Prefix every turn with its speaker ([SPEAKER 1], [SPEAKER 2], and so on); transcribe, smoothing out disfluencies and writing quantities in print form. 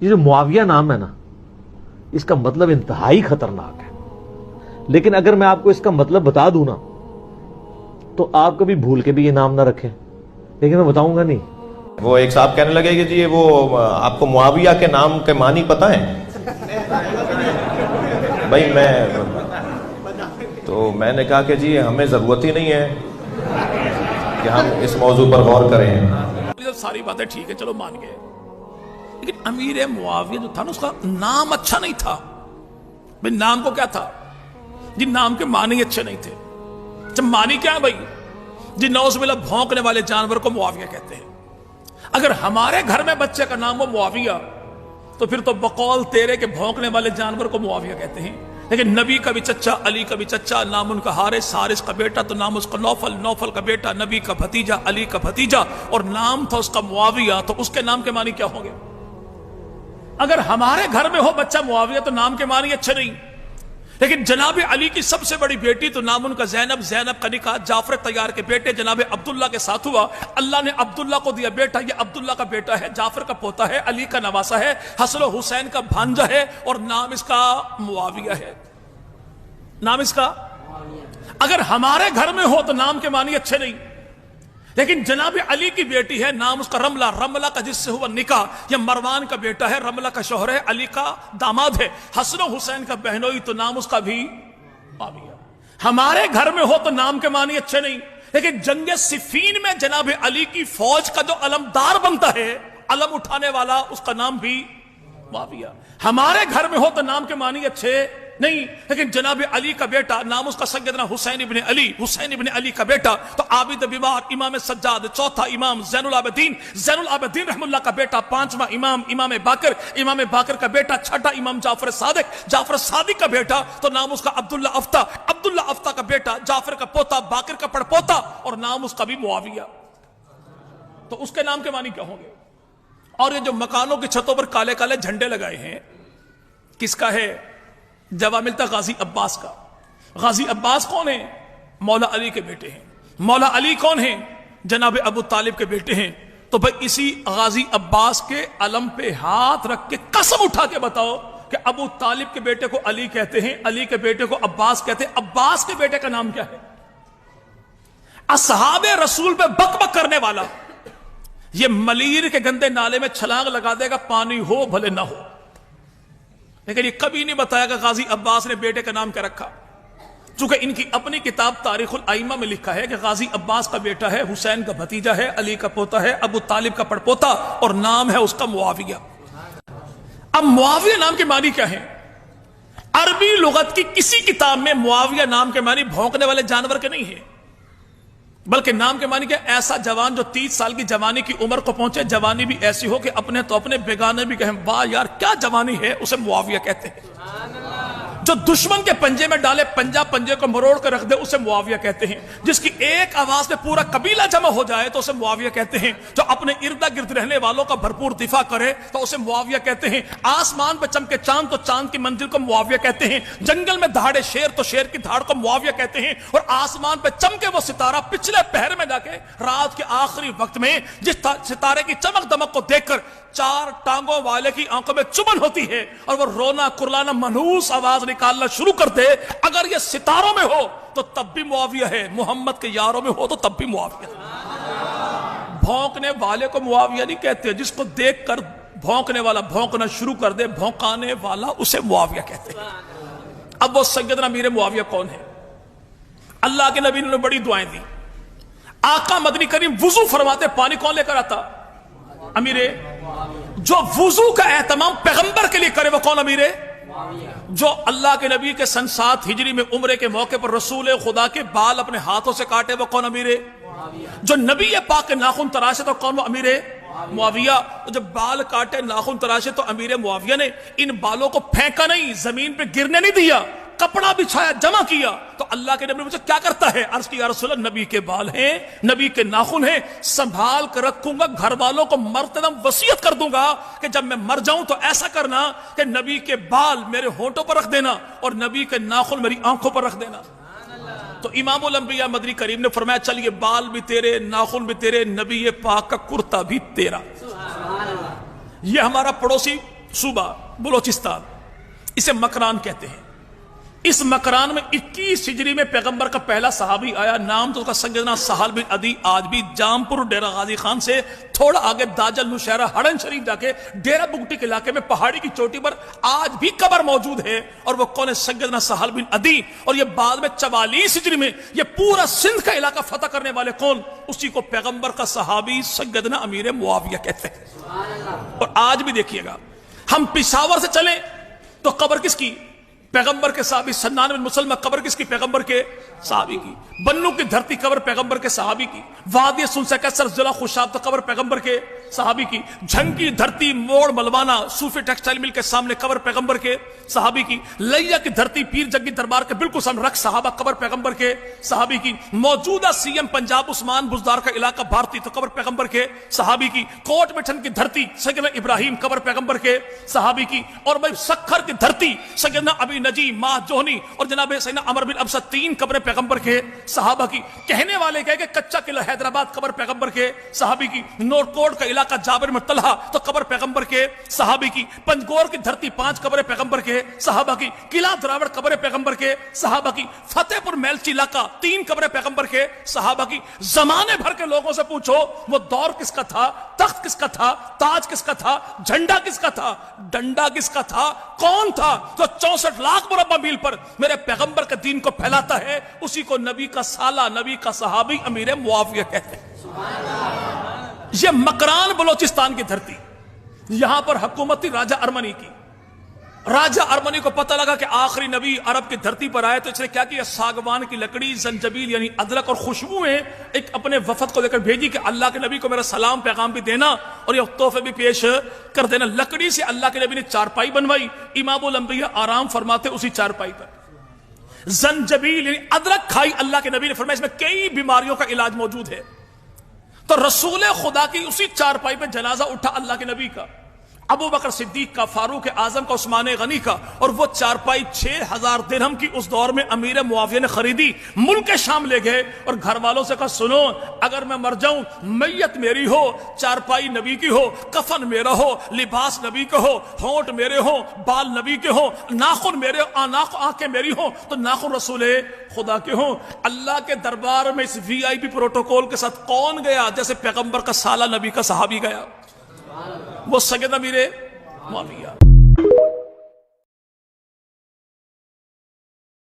[SPEAKER 1] یہ جو معاویہ نام ہے نا، اس کا مطلب انتہائی خطرناک ہے، لیکن اگر میں آپ کو اس کا مطلب بتا دوں نا تو آپ کبھی بھول کے بھی یہ نام نہ رکھیں، لیکن میں بتاؤں گا نہیں۔
[SPEAKER 2] وہ ایک صاحب کہنے لگے کہ جی وہ آپ کو معاویہ کے نام کے معنی پتہ ہیں؟ بھائی میں نے کہا کہ جی ہمیں ضرورت ہی نہیں ہے کہ ہم اس موضوع پر غور کریں۔
[SPEAKER 3] ساری باتیں ٹھیک ہے، چلو مان گئے، لیکن امیر معاویہ جو تھا نا، اس کا نام اچھا نہیں تھا۔ بھائی نام کو کیا تھا جی؟ نام کے معنی اچھے نہیں تھے۔ جب معنی کیا ہے بھائی جی؟ نعوذ باللہ بھونکنے والے جانور کو معاویہ کہتے ہیں۔ اگر ہمارے گھر میں بچے کا نام ہو معاویہ تو پھر تو بقول تیرے کے بھونکنے والے جانور کو معاویہ کہتے ہیں۔ لیکن نبی کا بھی چچا، علی کا بھی چچا، نام ان کا حارث، حارث کا بیٹا تو نام اس کا نوفل، نوفل کا بیٹا، نبی کا بھتیجا، علی کا بھتیجا، اور نام تھا اس کا معاویہ، تو اس کے نام کے معنی کیا ہوں گے؟ اگر ہمارے گھر میں ہو بچہ معاویہ تو نام کے معنی اچھے نہیں، لیکن جناب علی کی سب سے بڑی بیٹی تو نام ان کا زینب، زینب کا نکاح جعفر طیار کے بیٹے جناب عبداللہ کے ساتھ ہوا، اللہ نے عبداللہ کو دیا بیٹا، یہ عبداللہ کا بیٹا ہے، جعفر کا پوتا ہے، علی کا نواسا ہے، حسن و حسین کا بھانجا ہے، اور نام اس کا معاویہ ہے۔ نام اس کا اگر ہمارے گھر میں ہو تو نام کے معنی اچھے نہیں، لیکن جناب علی کی بیٹی ہے، نام اس کا رملہ، رملہ کا جس سے ہوا نکاح، یہ مروان کا بیٹا ہے، رملہ کا شوہر ہے، علی کا داماد ہے، حسن و حسین کا بہنوئی تو نام اس کا بھی معاویہ۔ ہمارے گھر میں ہو تو نام کے معنی اچھے نہیں، لیکن جنگ صفین میں جناب علی کی فوج کا جو علمدار بنتا ہے، علم اٹھانے والا، اس کا نام بھی معاویہ۔ ہمارے گھر میں ہو تو نام کے معنی اچھے نہیں، لیکن جناب علی کا بیٹا، نام اس کا سیدنا حسین ابن علی، حسین ابن علی کا بیٹا تو عابد بیمار، امام سجاد، چوتھا امام زین العابدین، زین العابدین رحم اللہ کا بیٹا، پانچواں امام، امام باقر، امام باقر کا بیٹا، چھٹا امام جعفر صادق، جعفر صادق کا بیٹا تو نام اس کا عبداللہ افتا، عبداللہ افتا کا بیٹا، جعفر کا پوتا، باقر کا پڑپوتا، اور نام اس کا بھی معاویہ۔ تو اس کے نام کے معنی کیا ہوں گے؟ اور یہ جو مکانوں کی چھتوں پر کالے کالے جھنڈے لگائے ہیں، کس کا ہے؟ جواب ملتا غازی عباس کا۔ غازی عباس کون ہیں؟ مولا علی کے بیٹے ہیں۔ مولا علی کون ہیں؟ جناب ابو طالب کے بیٹے ہیں۔ تو بھائی اسی غازی عباس کے علم پہ ہاتھ رکھ کے قسم اٹھا کے بتاؤ کہ ابو طالب کے بیٹے کو علی کہتے ہیں، علی کے بیٹے کو عباس کہتے ہیں، عباس کے بیٹے کا نام کیا ہے؟ اصحاب رسول پہ بک بک کرنے والا، یہ ملیر کے گندے نالے میں چھلانگ لگا دے گا، پانی ہو بھلے نہ ہو، لیکن یہ کبھی نہیں بتایا کہ غازی عباس نے بیٹے کا نام کیا رکھا، چونکہ ان کی اپنی کتاب تاریخ الائمہ میں لکھا ہے کہ غازی عباس کا بیٹا ہے، حسین کا بھتیجا ہے، علی کا پوتا ہے، ابو طالب کا پڑپوتا، اور نام ہے اس کا معاویہ۔ اب معاویہ نام کے معنی کیا ہے؟ عربی لغت کی کسی کتاب میں معاویہ نام کے معنی بھونکنے والے جانور کے نہیں ہے، بلکہ نام کے معنی کہ ایسا جوان جو 30 سال کی جوانی کی عمر کو پہنچے، جوانی بھی ایسی ہو کہ اپنے تو اپنے بیگانے بھی کہیں واہ یار کیا جوانی ہے، اسے معاویہ کہتے ہیں۔ جو دشمن کے پنجے میں ڈالے، پنجہ پنجے کو مروڑ کر رکھ دے، اسے معاویہ کہتے ہیں۔ جس کی ایک آواز میں پورا قبیلہ جمع ہو جائے تو اسے معاویہ کہتے ہیں۔ جو اپنے ارد گرد رہنے والوں کا بھرپور دفاع کرے تو اسے معاویہ کہتے ہیں۔ آسمان پہ چمکے چاند تو چاند کی منزل کو معاویہ کہتے ہیں۔ جنگل میں دہاڑے شیر تو شیر کی دھاڑ کو معاویہ کہتے ہیں۔ اور آسمان پہ چمکے وہ ستارہ پچھلے پہر میں جا کے رات کے آخری وقت میں جس ستارے کی چمک دمک کو دیکھ کر 4 ٹانگوں والے کی آنکھوں میں چبن ہوتی ہے اور وہ رونا کرلانا منحوس آواز نکالنا شروع کر دے، اگر یہ ستاروں میں ہو تو تب بھی معاویہ ہے، محمد کے یاروں میں ہو تو تب بھی معاویہ ہے۔ بھونکنے والے کو معاویہ نہیں کہتے، جس کو دیکھ کر بھونکنے والا بھونکنا شروع کر دے، بھونکانے والا اسے معاویہ کہتے ہیں۔ اب وہ سیدنا امیر معاویہ کون ہے؟ اللہ کے نبی نے بڑی دعائیں دی، آقا مدنی کریم وضو فرماتے، پانی کون لے کر آتا؟ امیر۔ جو وضو کا اہتمام پیغمبر کے لیے کرے وہ کون؟ امیر۔ جو اللہ کے نبی کے سن 7 ہجری میں عمرے کے موقع پر رسول خدا کے بال اپنے ہاتھوں سے کاٹے وہ کون؟ امیر۔ جو نبی پاک کے ناخن تراشے تو کون؟ وہ امیر معاویہ۔ جب بال کاٹے ناخن تراشے تو امیر معاویہ نے ان بالوں کو پھینکا نہیں، زمین پہ گرنے نہیں دیا، کپڑا بچھایا، جمع کیا۔ تو اللہ کے نبی نے مجھے کیا کرتا ہے؟ عرض کی یا رسول اللہ، نبی کے بال ہیں، نبی کے ناخن ہیں، سنبھال کر رکھوں گا، گھر والوں کو مرتے دم وصیت کر دوں گا کہ جب میں مر جاؤں تو ایسا کرنا کہ نبی کے بال میرے ہونٹوں پر رکھ دینا اور نبی کے ناخن میری آنکھوں پر رکھ دینا۔ تو امام الانبیاء مدنی کریم نے فرمایا چل یہ بال بھی تیرے، ناخن بھی تیرے، نبی پاک کا کرتا بھی تیرا۔ یہ ہمارا پڑوسی صوبہ بلوچستان، اسے مکران کہتے ہیں. اس مکران میں 21 ہجری میں پیغمبر کا پہلا صحابی آیا، نام تو اس کا سیدنا سہل بن عدی. آج بھی جامپور ڈیرہ غازی خان سے تھوڑا آگے داجل نوشہرہ ہڑن شریف جا کے ڈیرہ بگٹی کے علاقے میں پہاڑی کی چوٹی پر آج بھی قبر موجود ہے، اور وہ کون ہے؟ سیدنا سہل بن عدی. اور یہ بعد میں 44 ہجری میں یہ پورا سندھ کا علاقہ فتح کرنے والے کون؟ اسی کو پیغمبر کا صحابی سیدنا امیر معاویہ کہتے ہیں. اور آج بھی دیکھیے گا، ہم پشاور سے چلیں تو قبر کس کی؟ پیغمبر کے صحابی. سنان بن مسلمہ قبر کس کی؟ پیغمبر کے صحابی کی. بنو کی دھرتی قبر پیغمبر کے صحابی کی. وادی سنسکسر ضلع خوشاب تو قبر پیغمبر کے صحابی کی. جھنگ کی دھرتی موڑ ملوانا صوفی ٹیکسٹائل مل کے سامنے قبر پیغمبر کے صحابی کی. لیا کی دھرتی پیر جگی دربار کے بالکل سامنے رکھ صحابہ قبر پیغمبر کے صحابی کی. موجودہ سی ایم پنجاب عثمان بزدار کا علاقہ بھارتی تو قبر پیغمبر کے صحابی کی. کوٹ مٹھن کی دھرتی سیدنا ابراہیم قبر پیغمبر کے صحابی کی. اور بھائی سکھر کی دھرتی سیدنا ابی نجی، ماہ جوہنی اور جناب سیدنا عمر بن ابسہ، 3 قبریں پیغمبر کے صحابہ کی. کہنے والے کہے کہ کچا قلعہ حیدرآباد قبر پیغمبر کے صحابی کی. نور کوٹ کا علاقہ جابر بن طلحہ تو قبر پیغمبر کے صحابی کی. پنجگور کی دھرتی 5 قبریں پیغمبر کے صحابہ کی. قلعہ دراوڑ قبر پیغمبر کے صحابہ کی. فتح پور میلچی علاقہ 3 قبریں پیغمبر کے صحابہ کی. زمانے بھر کے لوگوں سے پوچھو وہ دور کس کا تھا، تخت کس کا تھا، تاج کس کا تھا، جھنڈا کس کا تھا، ڈنڈا کس کا تھا، کون تھا جو 64 لاکھ مربع میل پر میرے پیغمبر کے دین کو پھیلاتا ہے؟ اسی کو نبی کا سالہ، نبی کا صحابی امیر معاویہ کہتے ہیں. یہ مکران بلوچستان کی دھرتی، یہاں پر حکومت تھی راجہ ارمنی کی. راجہ ارمنی کو پتہ لگا کہ آخری نبی عرب کی دھرتی پر آئے تو اس نے کیا کیا؟ ساگوان کی لکڑی، زنجبیل یعنی ادرک اور خوشبوئیں ایک اپنے وفد کو لے کر بھیجی کہ اللہ کے نبی کو میرا سلام پیغام بھی دینا اور یہ تحفے بھی پیش کر دینا. لکڑی سے اللہ کے نبی نے چارپائی بنوائی، امام الانبیاء آرام فرماتے اسی چارپائی پر. زنجبیل یعنی ادرک کھائی اللہ کے نبی نے، فرمایا اس میں کئی بیماریوں کا علاج موجود ہے. تو رسول خدا کی اسی چارپائی پہ جنازہ اٹھا اللہ کے نبی کا، ابو بکر صدیق کا، فاروق اعظم کا، عثمان غنی کا. اور وہ چارپائی 6000 درہم کی اس دور میں امیر معاویہ نے خریدی. ملک شام لے گئے اور گھر والوں سے کہا سنو، اگر میں مر جاؤں، میت میری ہو، چارپائی نبی کی ہو، کفن میرا ہو، لباس نبی کا ہو، ہونٹ میرے ہو، بال نبی کے ہو، ناخن میرے، آنکھیں میری ہوں تو ناخن رسول خدا کے ہوں. اللہ کے دربار میں اس VIP پروٹوکول کے ساتھ کون گیا؟ جیسے پیغمبر کا سالہ، نبی کا صحابی گیا، وہ سیدنا امیر معاویہ.